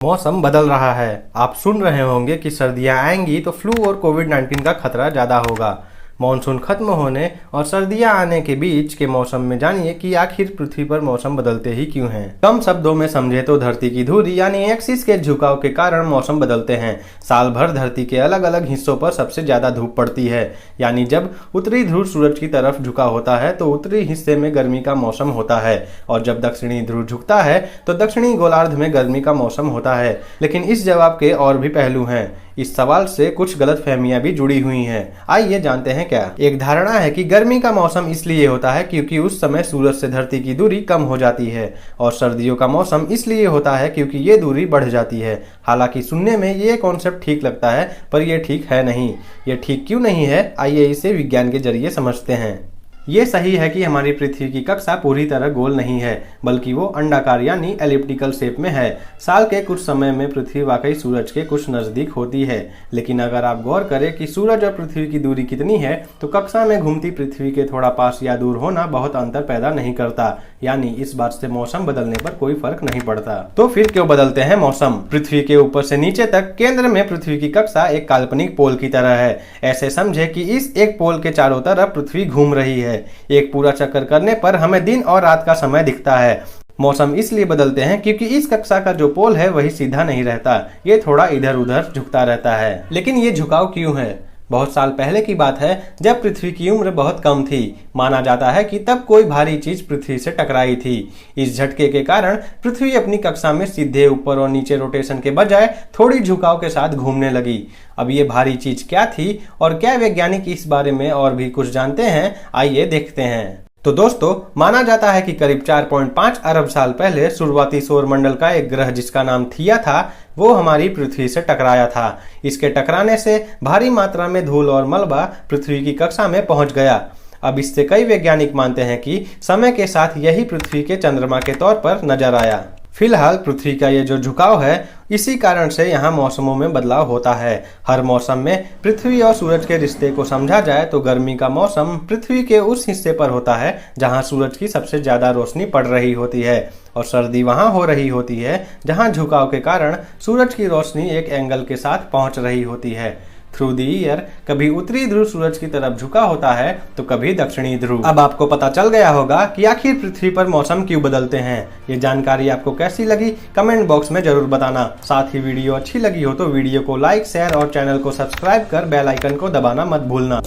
मौसम बदल रहा है। आप सुन रहे होंगे कि सर्दियां आएंगी तो फ्लू और कोविड-19 का खतरा ज़्यादा होगा। मॉनसून खत्म होने और सर्दियां आने के बीच के मौसम में जानिए कि आखिर पृथ्वी पर मौसम बदलते ही क्यों हैं। कम शब्दों में समझे तो धरती की धुरी यानी एक्सिस के झुकाव के कारण मौसम बदलते हैं। साल भर धरती के अलग अलग हिस्सों पर सबसे ज्यादा धूप पड़ती है, यानी जब उत्तरी ध्रुव सूरज की तरफ झुका होता है तो उत्तरी हिस्से में गर्मी का मौसम होता है, और जब दक्षिणी ध्रुव झुकता है तो दक्षिणी गोलार्ध में गर्मी का मौसम होता है। लेकिन इस जवाब के और भी पहलू हैं। इस सवाल से कुछ गलतफहमियां भी जुड़ी हुई हैं। आइए जानते हैं क्या। एक धारणा है कि गर्मी का मौसम इसलिए होता है क्योंकि उस समय सूरज से धरती की दूरी कम हो जाती है, और सर्दियों का मौसम इसलिए होता है क्योंकि ये दूरी बढ़ जाती है। हालांकि सुनने में ये कॉन्सेप्ट ठीक लगता है, पर यह ठीक है नहीं। ये ठीक क्यों नहीं है, आइए इसे विज्ञान के जरिए समझते हैं। ये सही है कि हमारी पृथ्वी की कक्षा पूरी तरह गोल नहीं है, बल्कि वो अंडाकार यानी एलिप्टिकल शेप में है। साल के कुछ समय में पृथ्वी वाकई सूरज के कुछ नजदीक होती है, लेकिन अगर आप गौर करें कि सूरज और पृथ्वी की दूरी कितनी है, तो कक्षा में घूमती पृथ्वी के थोड़ा पास या दूर होना बहुत अंतर पैदा नहीं करता। यानी इस बात से मौसम बदलने पर कोई फर्क नहीं पड़ता। तो फिर क्यों बदलते हैं मौसम? पृथ्वी के ऊपर से नीचे तक केंद्र में पृथ्वी की कक्षा एक काल्पनिक पोल की तरह है। ऐसे समझे कि इस एक पोल के चारों तरफ पृथ्वी घूम रही है। एक पूरा चक्कर करने पर हमें दिन और रात का समय दिखता है। मौसम इसलिए बदलते हैं क्योंकि इस कक्षा का जो पोल है वही सीधा नहीं रहता, ये थोड़ा इधर उधर झुकता रहता है। लेकिन ये झुकाव क्यों है? बहुत साल पहले की बात है, जब पृथ्वी की उम्र बहुत कम थी। माना जाता है कि तब कोई भारी चीज पृथ्वी से टकराई थी। इस झटके के कारण पृथ्वी अपनी कक्षा में सीधे ऊपर और नीचे रोटेशन के बजाय थोड़ी झुकाव के साथ घूमने लगी। अब ये भारी चीज क्या थी और क्या वैज्ञानिक इस बारे में और भी कुछ जानते हैं? आइए देखते हैं। तो दोस्तों, माना जाता है कि करीब 4.5 अरब साल पहले शुरुआती सौरमंडल का एक ग्रह जिसका नाम थिया था, वो हमारी पृथ्वी से टकराया था। इसके टकराने से भारी मात्रा में धूल और मलबा पृथ्वी की कक्षा में पहुंच गया। अब इससे कई वैज्ञानिक मानते हैं कि समय के साथ यही पृथ्वी के चंद्रमा के तौर पर नजर आया। फिलहाल पृथ्वी का ये जो झुकाव है, इसी कारण से यहाँ मौसमों में बदलाव होता है। हर मौसम में पृथ्वी और सूरज के रिश्ते को समझा जाए तो गर्मी का मौसम पृथ्वी के उस हिस्से पर होता है जहाँ सूरज की सबसे ज्यादा रोशनी पड़ रही होती है, और सर्दी वहाँ हो रही होती है जहाँ झुकाव के कारण सूरज की रोशनी एक एंगल के साथ पहुँच रही होती है। थ्रू द ईयर कभी उत्तरी ध्रुव सूरज की तरफ झुका होता है तो कभी दक्षिणी ध्रुव। अब आपको पता चल गया होगा कि आखिर पृथ्वी पर मौसम क्यों बदलते हैं। ये जानकारी आपको कैसी लगी, कमेंट बॉक्स में जरूर बताना। साथ ही वीडियो अच्छी लगी हो तो वीडियो को लाइक, शेयर और चैनल को सब्सक्राइब कर बेल आइकन को दबाना मत भूलना।